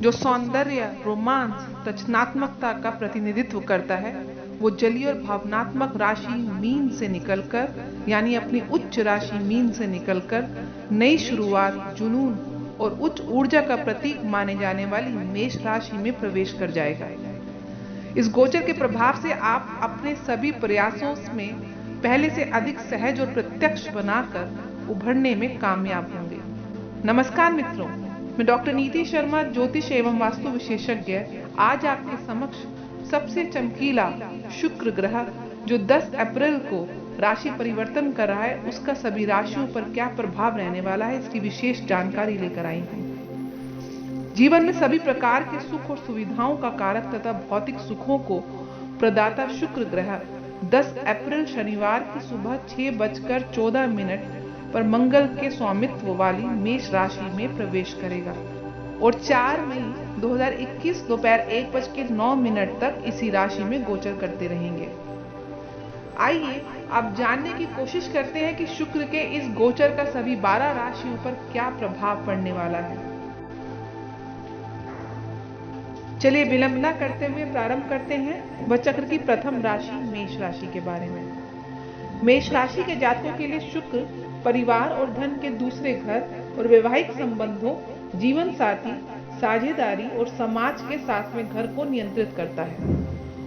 जो सौंदर्य, रोमांस, रचनात्मकता का प्रतिनिधित्व करता है, वो जलीय और भावनात्मक राशि मीन से निकलकर, यानी अपनी उच्च राशि मीन से निकलकर नई शुरुआत, जुनून और उच्च ऊर्जा का प्रतीक माने जाने वाली मेष राशि में प्रवेश कर जाएगा। इस गोचर के प्रभाव से आप अपने सभी प्रयासों में पहले से अधिक सहज और प्रत्यक्ष बनाकर उभरने में कामयाब होंगे। नमस्कार मित्रों, मैं डॉक्टर नीति शर्मा, ज्योतिष एवं वास्तु विशेषज्ञ, आज आपके समक्ष सबसे चमकीला शुक्र ग्रह जो 10 अप्रैल को राशि परिवर्तन कर रहा है, उसका सभी राशियों पर क्या प्रभाव रहने वाला है, इसकी विशेष जानकारी लेकर आई हूँ। जीवन में सभी प्रकार के सुख और सुविधाओं का कारक तथा भौतिक सुखों को प्रदाता शुक्र ग्रह 10 अप्रैल शनिवार की सुबह 6:14 पर मंगल के स्वामित्व वाली मेष राशि में प्रवेश करेगा और 4 मई 2021 दोपहर 1:09 तक इसी राशि में गोचर करते रहेंगे। आइए आप जानने की कोशिश करते हैं कि शुक्र के इस गोचर का सभी 12 राशियों पर क्या प्रभाव पड़ने वाला है। चलिए विलंब न करते हुए प्रारंभ करते हैं वह चक्र की प्रथम राशि मेष राशि के बारे में। मेष राशि के जातकों के लिए शुक्र परिवार और धन के दूसरे घर और वैवाहिक संबंधों, जीवन साथी, साझेदारी और समाज के 7वें घर को नियंत्रित करता है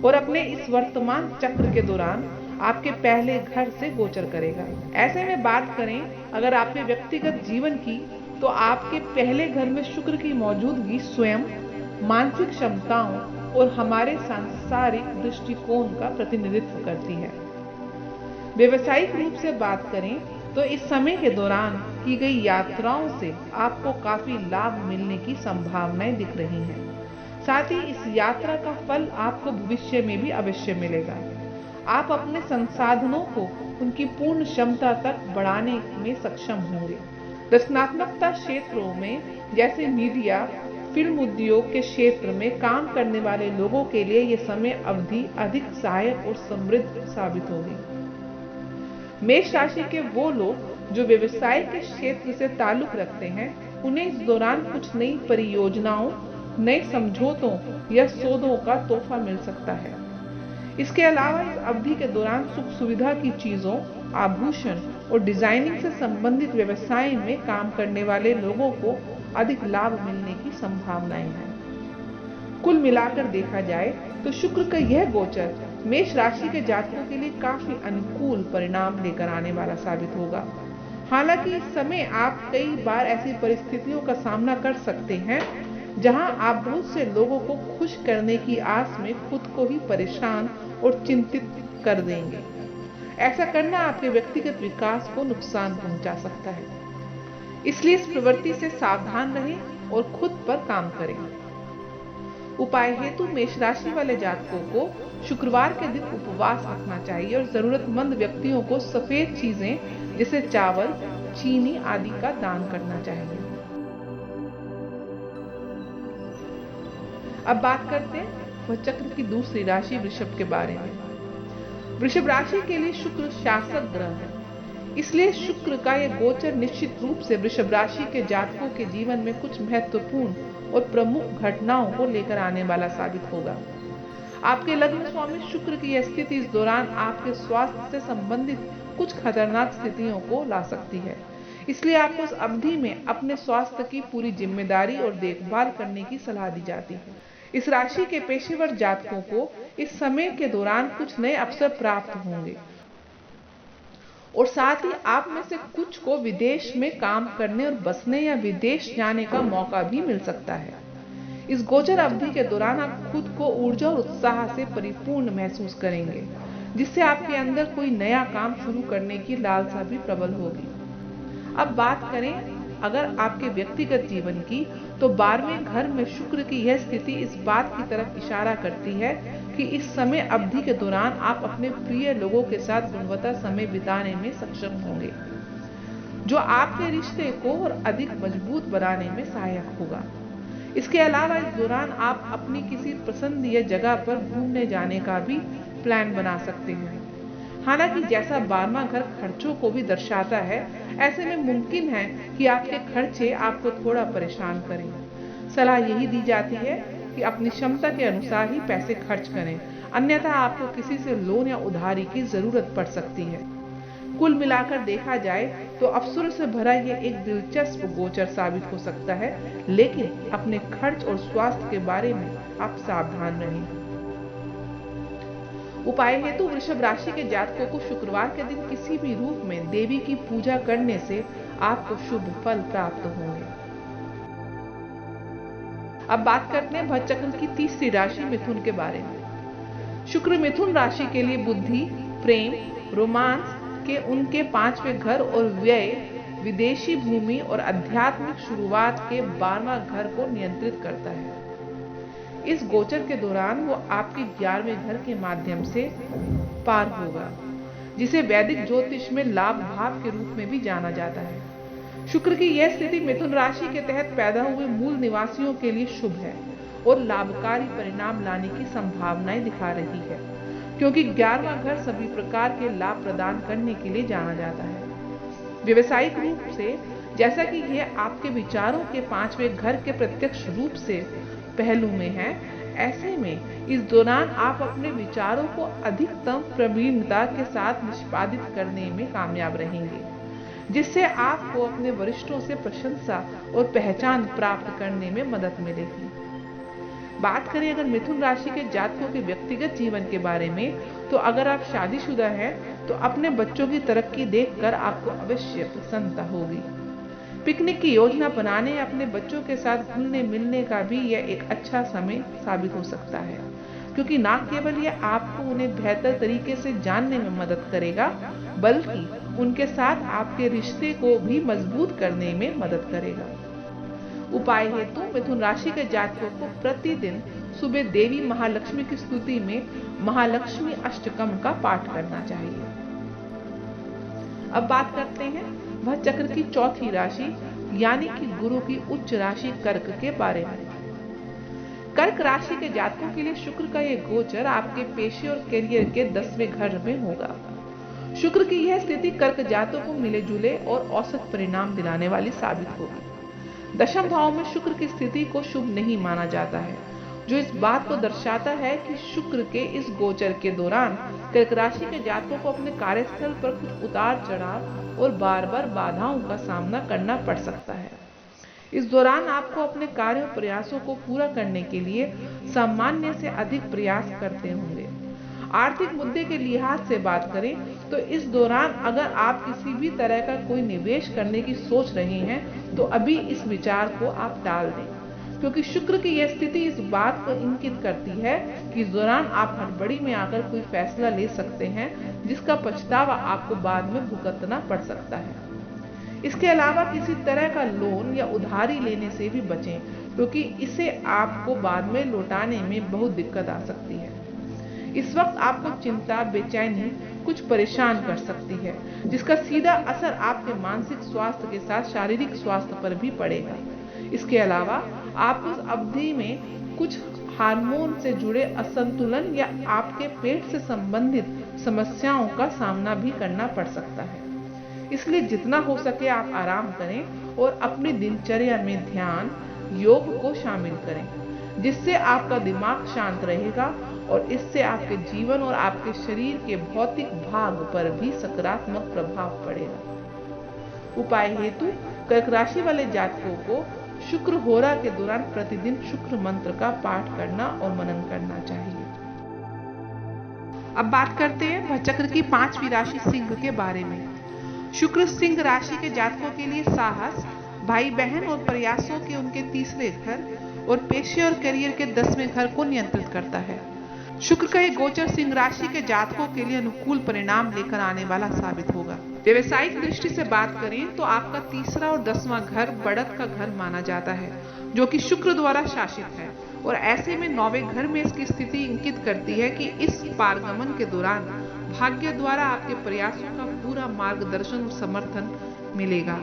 और अपने इस वर्तमान चक्र के दौरान आपके पहले घर से गोचर करेगा। ऐसे में बात करें अगर आपके व्यक्तिगत जीवन की, तो आपके पहले घर में शुक्र की मौजूदगी स्वयं, मानसिक क्षमताओं और हमारे सांसारिक दृष्टिकोण का प्रतिनिधित्व करती है। व्यवसायिक रूप से बात करें तो इस समय के दौरान की गई यात्राओं से आपको काफी लाभ मिलने की संभावनाएं दिख रही हैं। साथ ही इस यात्रा का फल आपको भविष्य में भी अवश्य मिलेगा। आप अपने संसाधनों को उनकी पूर्ण क्षमता तक बढ़ाने में सक्षम होंगे। रचनात्मकता क्षेत्रों में जैसे मीडिया, फिल्म उद्योग के क्षेत्र में काम करने वाले लोगों के लिए यह समय अवधि अधिक सहायक और समृद्ध साबित होगी। मेष राशि के वो लोग जो व्यवसाय के क्षेत्र से ताल्लुक रखते हैं, उन्हें इस दौरान कुछ नई परियोजनाओं, नए समझौतों या सौदों का तोहफा मिल सकता है। इसके अलावा इस अवधि के दौरान सुख सुविधा की चीजों, आभूषण और डिजाइनिंग से संबंधित व्यवसाय में काम करने वाले लोगों को अधिक लाभ मिलने की संभावनाएं हैं। कुल मिलाकर देखा जाए तो शुक्र का यह गोचर मेष राशि के जातकों के लिए काफी अनुकूल परिणाम लेकर आने वाला साबित होगा। हालांकि इस समय आप कई बार ऐसी परिस्थितियों का सामना कर सकते हैं जहां आप बहुत से लोगों को खुश करने की आस में खुद को ही परेशान और चिंतित कर देंगे। ऐसा करना आपके व्यक्तिगत विकास को नुकसान पहुंचा सकता है, इसलिए इस प्रवृत्ति से सावधान रहें और खुद पर काम करें। उपाय हेतु मेष राशि वाले जातकों को शुक्रवार के दिन उपवास रखना चाहिए और जरूरतमंद व्यक्तियों को सफेद चीजें जैसे चावल, चीनी आदि का दान करना चाहिए। अब बात करते हैं वह चक्र की दूसरी राशि वृषभ के बारे में। वृषभ राशि के लिए शुक्र शासक ग्रह है, इसलिए शुक्र का यह गोचर निश्चित रूप से वृषभ राशि के जातकों के जीवन में कुछ महत्वपूर्ण और प्रमुख घटनाओं को लेकर आने वाला साबित होगा। आपके लग्न स्वामी शुक्र की यह स्थिति इस दौरान आपके स्वास्थ्य से संबंधित कुछ खतरनाक स्थितियों को ला सकती है, इसलिए आपको उस अवधि में अपने स्वास्थ्य की पूरी जिम्मेदारी और देखभाल करने की सलाह दी जाती है। इस राशि के पेशेवर जातकों को इस समय के दौरान कुछ नए अवसर प्राप्त होंगे और साथ ही आप में से कुछ को विदेश में काम करने और बसने या विदेश जाने का मौका भी मिल सकता है। इस गोचर अवधि के दौरान आप खुद को ऊर्जा और उत्साह से परिपूर्ण महसूस करेंगे, जिससे आपके अंदर कोई नया काम शुरू करने की लालसा भी प्रबल होगी। अब बात करें अगर आपके व्यक्तिगत जीवन की, तो 12वें घर में शुक्र की यह स्थिति इस बात की तरफ इशारा करती है कि इस समय अवधि के दौरान आप अपने प्रिय लोगों के साथ गुणवत्ता समय बिताने में सक्षम होंगे, जो आपके रिश्ते को और अधिक मजबूत बनाने में सहायक होगा। इसके अलावा इस दौरान आप अपनी किसी पसंदीदा जगह पर घूमने जाने का भी प्लान बना सकते हैं। हालांकि जैसा 12वां घर खर्चों को भी दर्शाता है, ऐसे में मुमकिन है कि आपके खर्चे आपको थोड़ा परेशान करें। सलाह यही दी जाती है कि अपनी क्षमता के अनुसार ही पैसे खर्च करें, अन्यथा आपको किसी से लोन या उधारी की जरूरत पड़ सकती है। कुल मिलाकर देखा जाए तो अवसरों से भरा यह एक दिलचस्प गोचर साबित हो सकता है, लेकिन अपने खर्च और स्वास्थ्य के बारे में आप सावधान रहें। उपाय हेतु वृषभ राशि के जातकों को शुक्रवार के दिन किसी भी रूप में देवी की पूजा करने से आपको शुभ फल प्राप्त होंगे। अब बात करते हैं भज चक्र की तीसरी राशि मिथुन के बारे में। शुक्र मिथुन राशि के लिए बुद्धि, प्रेम, रोमांस के उनके 5वें घर और व्यय, विदेशी भूमि और आध्यात्मिक शुरुआत के 12वां घर को नियंत्रित करता है। इस गोचर के दौरान वो आपके 11वें घर के माध्यम से पार होगा, जिसे वैदिक ज्योतिष में लाभ भाव के रूप में भी जाना जाता है। शुक्र की यह स्थिति मिथुन राशि के तहत पैदा हुए मूल निवासियों के लिए शुभ है और लाभकारी परिणाम लाने की संभावनाएं दिखा रही है, क्योंकि 11वां घर सभी प्रकार के लाभ प्रदान करने के लिए जाना जाता है। व्यवसायिक रूप से जैसा कि यह आपके विचारों के 5वें घर के प्रत्यक्ष रूप से पहलू में है, ऐसे में इस दौरान आप अपने विचारों को अधिकतम प्रवीणता के साथ निष्पादित करने में कामयाब रहेंगे, जिससे आपको अपने वरिष्ठों से प्रशंसा और पहचान प्राप्त करने में मदद मिलेगी। बात करें अगर मिथुन राशि के जातकों के व्यक्तिगत जीवन के बारे में, तो अगर आप शादीशुदा हैं तो अपने बच्चों की तरक्की देखकर आपको अवश्य प्रसन्नता होगी। पिकनिक की योजना बनाने या अपने बच्चों के साथ घुलने मिलने का भी यह एक अच्छा समय साबित हो सकता है, क्योंकि न केवल यह आपको उन्हें बेहतर तरीके से जानने में मदद करेगा, बल्कि उनके साथ आपके रिश्ते को भी मजबूत करने में मदद करेगा। उपाय हेतु मिथुन राशि के जातकों को प्रतिदिन सुबह देवी महालक्ष्मी की स्तुति में महालक्ष्मी अष्टकम का पाठ करना चाहिए। अब बात करते हैं भज चक्र की चौथी राशि यानी कि गुरु की उच्च राशि कर्क के बारे में। कर्क राशि के जातकों के लिए शुक्र का यह गोचर आपके पेशे और करियर के 10वें घर में होगा। शुक्र की यह स्थिति कर्क जातकों को मिले जुले और औसत परिणाम दिलाने वाली साबित होगी। दशम भाव में शुक्र की स्थिति को शुभ नहीं माना जाता है, जो इस बात को दर्शाता है कि शुक्र के इस गोचर के दौरान कर्क राशि के जातकों को अपने कार्यस्थल पर कुछ उतार चढ़ाव और बार बार बाधाओं का सामना करना पड़ सकता है। इस दौरान आपको अपने कार्यों प्रयासों को पूरा करने के लिए सामान्य से अधिक प्रयास करते होंगे। आर्थिक मुद्दे के लिहाज से बात करें तो इस दौरान अगर आप किसी भी तरह का कोई निवेश करने की सोच रहे हैं तो अभी इस विचार को आप टाल दें, क्योंकि शुक्र की यह स्थिति इस बात को इंगित करती है कि इस दौरान आप हड़बड़ी में आकर कोई फैसला ले सकते हैं जिसका पछतावा आपको बाद में भुगतना पड़ सकता है। इसके अलावा किसी तरह का लोन या उधारी लेने से भी बचें, क्योंकि इसे आपको बाद में लौटाने में बहुत दिक्कत आ सकती है। इस वक्त आपको चिंता, बेचैनी कुछ परेशान कर सकती है, जिसका सीधा असर आपके मानसिक स्वास्थ्य के साथ शारीरिक स्वास्थ्य पर भी पड़ेगा। इसके अलावा आप उस अवधि में कुछ हार्मोन से जुड़े असंतुलन या आपके पेट से संबंधित समस्याओं का सामना भी करना पड़ सकता है। इसलिए जितना हो सके आप आराम करें और अपनी दिनचर्या में ध्यान, योग को शामिल करें, जिससे आपका दिमाग शांत रहेगा और इससे आपके जीवन और आपके शरीर के भौतिक भाग पर भी सकारात्मक प्रभाव पड़ेगा। उपाय हेतु कर्क राशि वाले जातकों को शुक्र होरा के दौरान प्रतिदिन शुक्र मंत्र का पाठ करना और मनन करना चाहिए। अब बात करते हैं भज चक्र की 5वीं राशि सिंह के बारे में। शुक्र सिंह राशि के जातकों के लिए साहस, भाई बहन और प्रयासों के उनके 3रे घर और पेशे और करियर के 10वें घर को नियंत्रित करता है। शुक्र का ये गोचर सिंह राशि के जातकों के लिए अनुकूल परिणाम लेकर आने वाला साबित होगा। व्यवसायिक दृष्टि से बात करें तो आपका 3रा और 10वां घर बढ़त का घर माना जाता है, जो कि शुक्र द्वारा शासित है, और ऐसे में 9वें घर में इसकी स्थिति इंगित करती है कि इस पारगमन के दौरान भाग्य द्वारा आपके प्रयासों का पूरा मार्गदर्शन और समर्थन मिलेगा।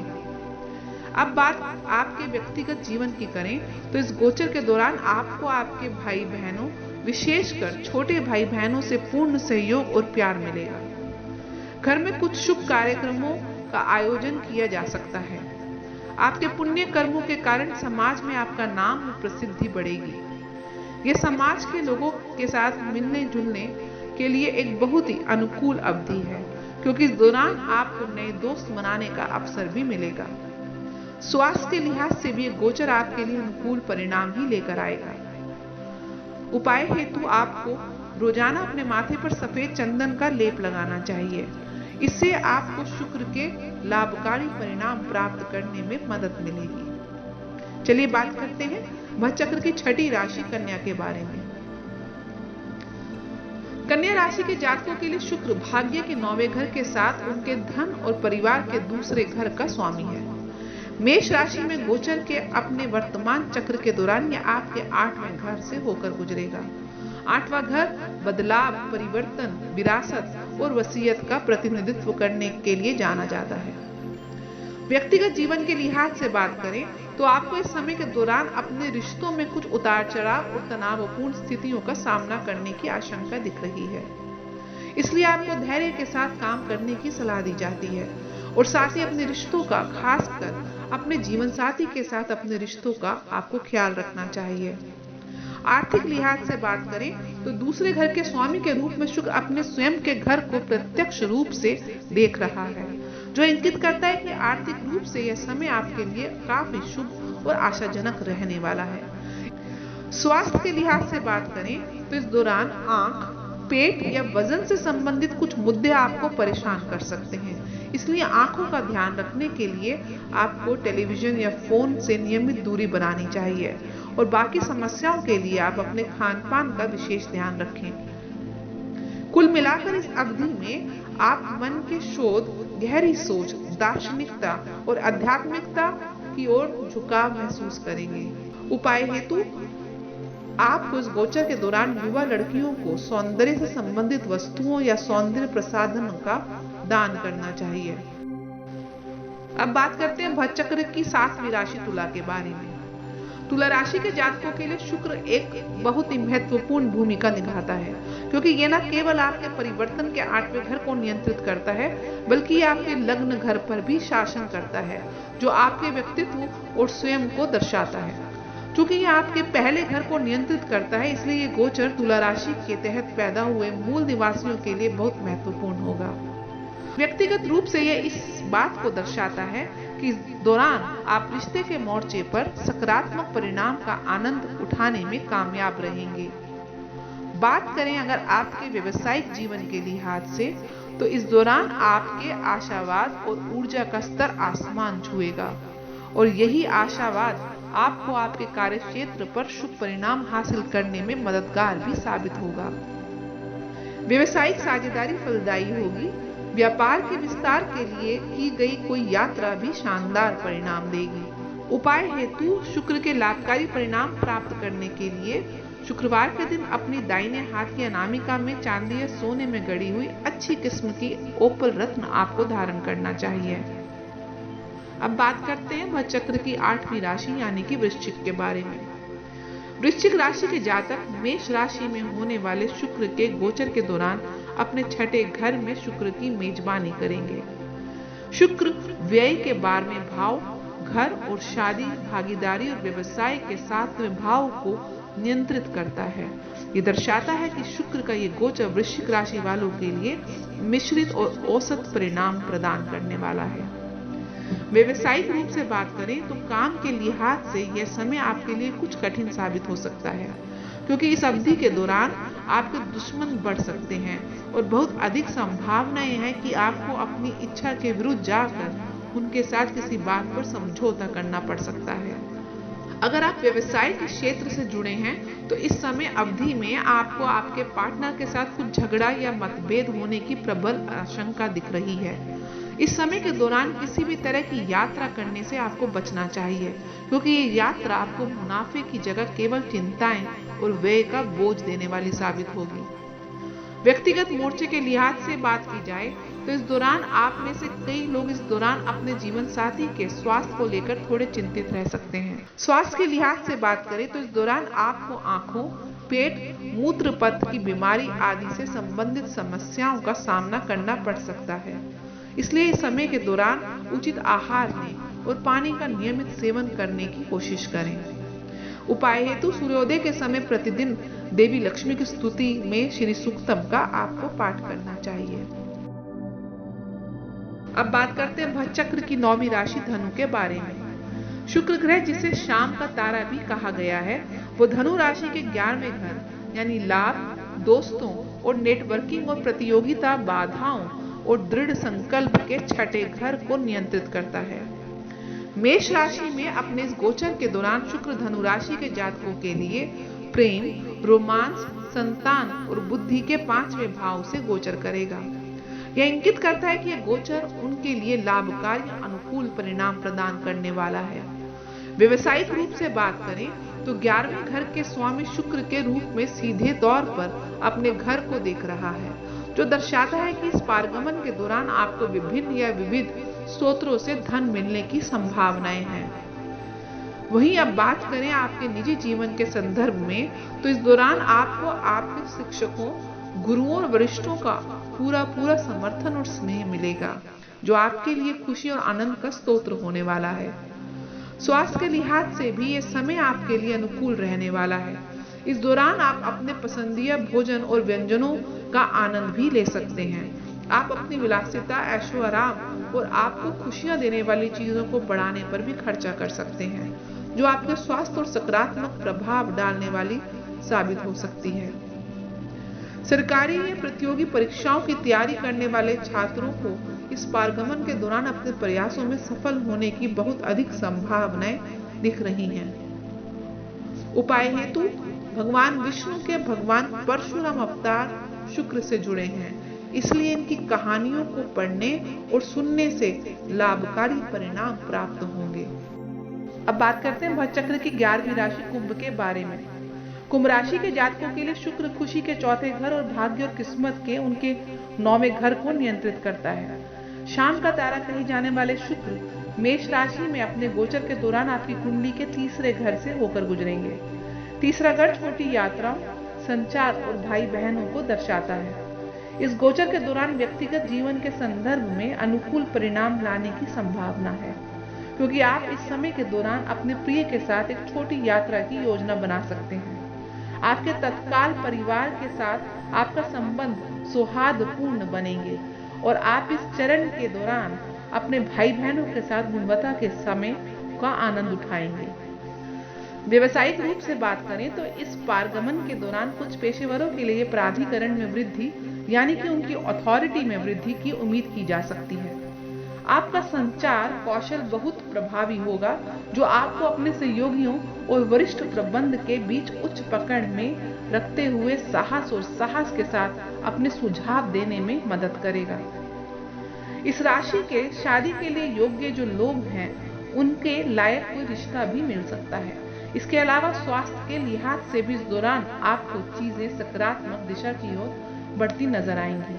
अब बात आपके व्यक्तिगत जीवन की करें तो इस गोचर के दौरान आपको आपके भाई बहनों, विशेषकर छोटे भाई बहनों से पूर्ण सहयोग और प्यार मिलेगा। घर में कुछ शुभ कार्यक्रमों का आयोजन किया जा सकता है। आपके पुण्य कर्मों के कारण समाज में आपका नाम और प्रसिद्धि बढ़ेगी। यह समाज के लोगों के साथ मिलने जुलने के लिए एक बहुत ही अनुकूल अवधि है, क्योंकि इस दौरान आपको नए दोस्त बनाने का अवसर भी मिलेगा। स्वास्थ्य के लिहाज से भी ये गोचर आपके लिए अनुकूल परिणाम ही लेकर आएगा। उपाय हेतु आपको रोजाना अपने माथे पर सफेद चंदन का लेप लगाना चाहिए। इससे आपको शुक्र के लाभकारी परिणाम प्राप्त करने में मदद मिलेगी। चलिए बात करते हैं भचक्र की छठी राशि कन्या के बारे में। कन्या राशि के जातकों के लिए शुक्र भाग्य के 9वें घर के साथ उनके धन और परिवार के दूसरे घर का स्वामी है। मेष राशि में गोचर के अपने वर्तमान चक्र के दौरान यह आपके 8वें घर से होकर गुजरेगा। 8वां घर बदलाव, परिवर्तन, विरासत और वसीयत का प्रतिनिधित्व करने के लिए जाना जाता है। व्यक्तिगत जीवन के लिहाज से बात करें तो आपको इस समय के दौरान अपने रिश्तों में कुछ उतार चढ़ाव और तनावपूर्ण स्थितियों का सामना करने की आशंका दिख रही है। इसलिए आपको धैर्य के साथ काम करने की सलाह दी जाती है और साथ ही अपने रिश्तों का, खासकर अपने जीवन साथी के साथ अपने रिश्तों का आपको ख्याल रखना चाहिए। आर्थिक लिहाज से बात करें तो दूसरे घर के स्वामी के रूप में शुक्र अपने स्वयं के घर को प्रत्यक्ष रूप से देख रहा है, जो इंगित करता है कि आर्थिक रूप से यह समय आपके लिए काफी शुभ और आशाजनक रहने वाला है। स्वास्थ्य के लिहाज से बात करें तो इस दौरान आंख, पेट या वजन से संबंधित कुछ मुद्दे आपको परेशान कर सकते हैं। इसलिए आंखों का ध्यान रखने के लिए आपको टेलीविजन या फोन से नियमित दूरी बनानी चाहिए और बाकी समस्याओं के लिए आप अपने खान पान का विशेष ध्यान रखें। कुल मिलाकर इस अवधि में आप मन के शोध, गहरी सोच, दार्शनिकता और आध्यात्मिकता की ओर झुकाव महसूस करेंगे। उपाय हेतु आपको इस गोचर के दौरान युवा लड़कियों को सौंदर्य से संबंधित वस्तुओं या सौंदर्य प्रसाधन का दान करना चाहिए। अब बात करते हैं भचक्र की 7वीं राशि तुला के बारे में। तुला राशि के जातकों के लिए शुक्र एक बहुत ही महत्वपूर्ण भूमिका निभाता है, क्योंकि यह न केवल आपके परिवर्तन के 8वें घर को नियंत्रित करता है, बल्कि यह आपके लग्न घर पर भी शासन करता है, जो आपके व्यक्तित्व और स्वयं को दर्शाता है। क्योंकि यह आपके पहले घर को नियंत्रित करता है, इसलिए ये गोचर तुला राशि के तहत पैदा हुए मूल निवासियों के लिए बहुत महत्वपूर्ण होगा। व्यक्तिगत रूप से यह इस बात को दर्शाता है कि इस दौरान आप रिश्ते के मोर्चे पर सकारात्मक परिणाम का आनंद उठाने में कामयाब रहेंगे। बात करें अगर आपके व्यावसायिक जीवन के लिहाज से, तो इस दौरान आपके आशावाद और ऊर्जा का स्तर आसमान छुएगा और यही आशावाद आपको आपके कार्यक्षेत्र पर शुभ परिणाम हासिल करने में मददगार भी साबित होगा। व्यवसायिक साझेदारी फलदायी होगी। व्यापार के विस्तार के लिए की गई कोई यात्रा भी शानदार परिणाम देगी। उपाय हेतु शुक्र के लाभकारी परिणाम प्राप्त करने के लिए शुक्रवार के दिन अपनी दाहिने हाथ की अनामिका में चांदी या सोने में गढ़ी हुई अच्छी किस्म की ओपल रत्न आपको धारण करना चाहिए। अब बात करते हैं भचक्र की 8वीं राशि यानी कि वृश्चिक के बारे में। वृश्चिक राशि के जातक मेष राशि में होने वाले शुक्र के गोचर के दौरान अपने छठे घर में शुक्र की मेजबानी करेंगे। शुक्र व्यय के 12वें भाव, घर और शादी, भागीदारी और व्यवसाय के 7वें भाव को नियंत्रित करता है। ये दर्शाता है कि शुक्र का ये गोचर वृश्चिक राशि वालों के लिए मिश्रित और औसत परिणाम प्रदान करने वाला है। व्यवसायिक रूप से बात करें तो काम के लिहाज से यह समय आपके लिए कुछ कठिन साबित हो सकता है, क्योंकि इस अवधि के दौरान आपके दुश्मन बढ़ सकते हैं और बहुत अधिक संभावनाएं हैं कि आपको अपनी इच्छा के विरुद्ध जाकर उनके साथ किसी बात पर समझौता करना पड़ सकता है। अगर आप व्यवसाय के क्षेत्र से जुड़े हैं तो इस समय अवधि में आपको आपके पार्टनर के साथ कुछ झगड़ा या मतभेद होने की प्रबल आशंका दिख रही है। इस समय के दौरान किसी भी तरह की यात्रा करने से आपको बचना चाहिए, क्योंकि ये यात्रा आपको मुनाफे की जगह केवल चिंताएं और व्यय का बोझ देने वाली साबित होगी। व्यक्तिगत मोर्चे के लिहाज से बात की जाए तो इस दौरान आप में से कई लोग इस दौरान अपने जीवन साथी के स्वास्थ्य को लेकर थोड़े चिंतित रह सकते हैं। स्वास्थ्य के लिहाज से बात करें तो इस दौरान आपको आंखों, पेट, मूत्र पथ की बीमारी आदि से संबंधित समस्याओं का सामना करना पड़ सकता है। इसलिए इस समय के दौरान उचित आहार लें और पानी का नियमित सेवन करने की कोशिश करें। उपाय हेतु सूर्योदय के समय प्रतिदिन देवी लक्ष्मी की स्तुति में श्री सूक्तम का आपको पाठ करना चाहिए। अब बात करते हैं भचक्र की 9वीं राशि धनु के बारे में। शुक्र ग्रह, जिसे शाम का तारा भी कहा गया है, वो धनु राशि के 11वें घर यानी लाभ, दोस्तों और नेटवर्किंग और प्रतियोगिता, बाधाओं और दृढ़ संकल्प के 6ठे घर को नियंत्रित करता है। मेष राशि में अपने इस गोचर के दौरान शुक्र धनु राशि के जातकों के लिए प्रेम, रोमांस, संतान और बुद्धि के 5वें भाव से गोचर करेगा। यह इंगित करता है कि यह गोचर उनके लिए लाभकारी अनुकूल परिणाम प्रदान करने वाला है। व्यवसायिक रूप से बात करें तो 11वें घर के स्वामी शुक्र के रूप में सीधे तौर पर अपने घर को देख रहा है, जो दर्शाता है कि इस पारगमन के दौरान आपको विभिन्न या विविध स्रोतों से धन मिलने की संभावनाएं हैं। वहीं अब बात करें आपके निजी जीवन के संदर्भ में, तो इस दौरान आपको आपके शिक्षकों, गुरुओं और वरिष्ठों का पूरा समर्थन और स्नेह मिलेगा, जो आपके लिए खुशी और आनंद का स्रोत होने वाला है। स्वास्थ्य के लिहाज से भी ये समय आपके लिए अनुकूल रहने वाला है। इस दौरान आप अपने पसंदीदा भोजन और व्यंजनों का आनंद भी ले सकते हैं। आप अपनी विलासिता, ऐशो आराम और आपको खुशियां देने वाली चीजों को बढ़ाने पर भी खर्चा कर सकते हैं, जो आपके स्वास्थ्य और सकारात्मक प्रभाव डालने वाली साबित हो सकती है। सरकारी या प्रतियोगी परीक्षाओं की तैयारी करने वाले छात्रों को इस पारगमन के दौरान अपने प्रयासों में सफल होने की बहुत अधिक संभावनाएं दिख रही हैं। उपाय हेतु भगवान विष्णु के भगवान परशुराम अवतार शुक्र से जुड़े हैं, इसलिए इनकी कहानियों को पढ़ने और सुनने से लाभकारी परिणाम प्राप्त होंगे। अब बात करते हैं भचक्र की 11वीं राशि कुंभ के बारे में। कुंभ राशि के जातकों के लिए शुक्र खुशी के 4थे घर और भाग्य और किस्मत के उनके 9वें घर को नियंत्रित करता है। शाम का तारा कहे जाने वाले शुक्र मेष राशि में अपने गोचर के दौरान आपकी कुंडली के 3रे घर से होकर गुजरेंगे। 3रा घर छोटी यात्राओं, संचार और भाई बहनों को दर्शाता है। इस गोचर के दौरान व्यक्तिगत जीवन के संदर्भ में अनुकूल परिणाम लाने की संभावना है, क्योंकि आप इस समय के दौरान अपने प्रिय के साथ एक छोटी यात्रा की योजना बना सकते हैं। आपके तत्काल परिवार के साथ आपका संबंध सौहार्दपूर्ण बनेंगे और आप इस चरण के दौरान अपने भाई बहनों के साथ गुणवत्ता के समय का आनंद उठाएंगे। व्यवसायिक रूप से बात करें तो इस पारगमन के दौरान कुछ पेशेवरों के लिए प्राधिकरण में वृद्धि यानी कि उनकी अथॉरिटी में वृद्धि की उम्मीद की जा सकती है। आपका संचार कौशल बहुत प्रभावी होगा, जो आपको अपने सहयोगियों और वरिष्ठ प्रबंध के बीच उच्च पकड़ में रखते हुए साहस के साथ अपने सुझाव देने में मदद करेगा। इस राशि के शादी के लिए योग्य जो लोग हैं, उनके लायक कोई रिश्ता भी मिल सकता है। इसके अलावा स्वास्थ्य के लिहाज से भी इस दौरान आपको चीजें सकारात्मक दिशा की ओर बढ़ती नजर आएंगी।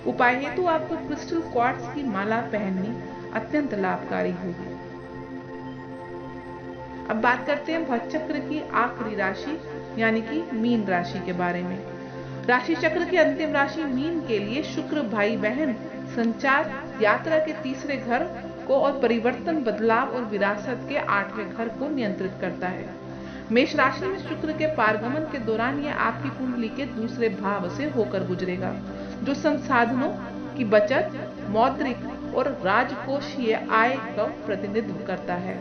उपाय हेतु आपको क्रिस्टल क्वार्ट्ज की माला पहननी अत्यंत लाभकारी होगी। अब बात करते हैं भचक्र की आखिरी राशि यानी कि मीन राशि के बारे में। राशि चक्र की अंतिम राशि मीन के लिए शुक्र भाई बहन, संचार, यात्रा के 3रे घर को और परिवर्तन, बदलाव और विरासत के 8वें घर को नियंत्रित करता है। मेष राशि में शुक्र के पारगमन के दौरान यह आपकी कुंडली के 2रे भाव से होकर गुजरेगा, जो संसाधनों की बचत, मौद्रिक और राजकोषीय आय का प्रतिनिधित्व करता है।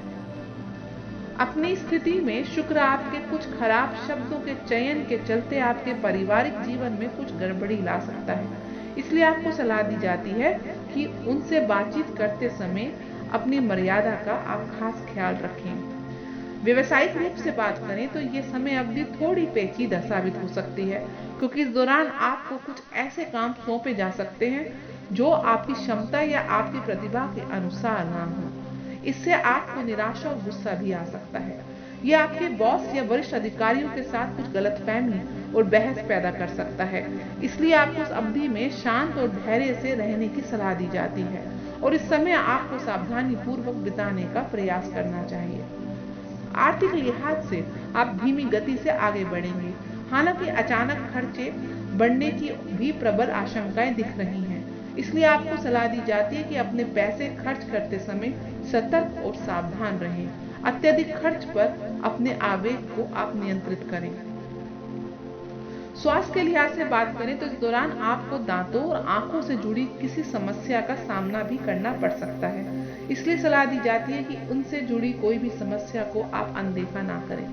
अपनी स्थिति में शुक्र आपके कुछ खराब शब्दों के चयन के चलते आपके पारिवारिक जीवन में कुछ गड़बड़ी ला सकता है, इसलिए आपको सलाह दी जाती है कि उनसे बातचीत करते समय अपनी मर्यादा का आप खास ख्याल रखें। व्यवसायिक रूप से बात करें तो ये समय अवधि थोड़ी पेचीदा साबित हो सकती है, क्योंकि इस दौरान आपको कुछ ऐसे काम सौंपे जा सकते हैं जो आपकी क्षमता या आपकी प्रतिभा के अनुसार ना हो। इससे आपको निराशा और गुस्सा भी आ सकता है। यह आपके बॉस या वरिष्ठ अधिकारियों के साथ कुछ गलतफहमी और बहस पैदा कर सकता है, इसलिए आपको उस अवधि में शांत और धैर्य से रहने की सलाह दी जाती है और इस समय आपको सावधानी पूर्वक बिताने का प्रयास करना चाहिए। आर्थिक लिहाज से आप धीमी गति से आगे बढ़ेंगे, हालांकि अचानक खर्चे बढ़ने की भी प्रबल आशंकाएं दिख रही हैं, इसलिए आपको सलाह दी जाती है कि अपने पैसे खर्च करते समय सतर्क और सावधान रहें। अत्यधिक खर्च पर अपने आवेग को आप नियंत्रित करें। स्वास्थ्य के लिहाज से बात करें तो इस दौरान आपको दांतों और आंखों से जुड़ी किसी समस्या का सामना भी करना पड़ सकता है। इसलिए सलाह दी जाती है कि उनसे जुड़ी कोई भी समस्या को आप अनदेखा ना करें।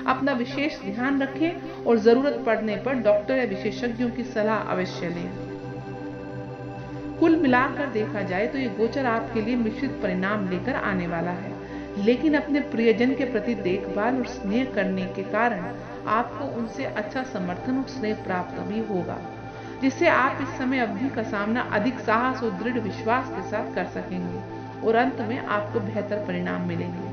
अपना विशेष ध्यान रखें और जरूरत पड़ने पर डॉक्टर या विशेषज्ञों की सलाह अवश्य लें। कुल मिलाकर देखा जाए तो ये गोचर आपके लिए मिश्रित परिणाम लेकर आने वाला है, लेकिन अपने प्रियजन के प्रति देखभाल और स्नेह करने के कारण आपको उनसे अच्छा समर्थन और स्नेह प्राप्त भी होगा, जिससे आप इस समय अवधि का सामना अधिक साहस और दृढ़ विश्वास के साथ कर सकेंगे और अंत में आपको बेहतर परिणाम मिलेंगे।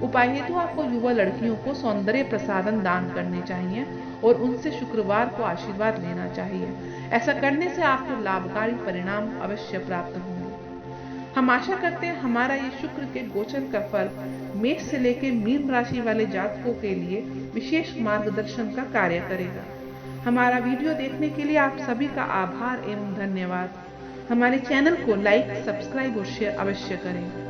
उपाय हेतु आपको युवा लड़कियों को सौंदर्य प्रसाधन दान करने चाहिए और उनसे शुक्रवार को आशीर्वाद लेना चाहिए। ऐसा करने से आपको लाभकारी परिणाम अवश्य प्राप्त होंगे। हम आशा करते हैं हमारा ये शुक्र के गोचर का फल मेष से लेकर मीन राशि वाले जातकों के लिए विशेष मार्गदर्शन का कार्य करेगा। हमारा वीडियो देखने के लिए आप सभी का आभार एवं धन्यवाद। हमारे चैनल को लाइक, सब्सक्राइब और शेयर अवश्य करें।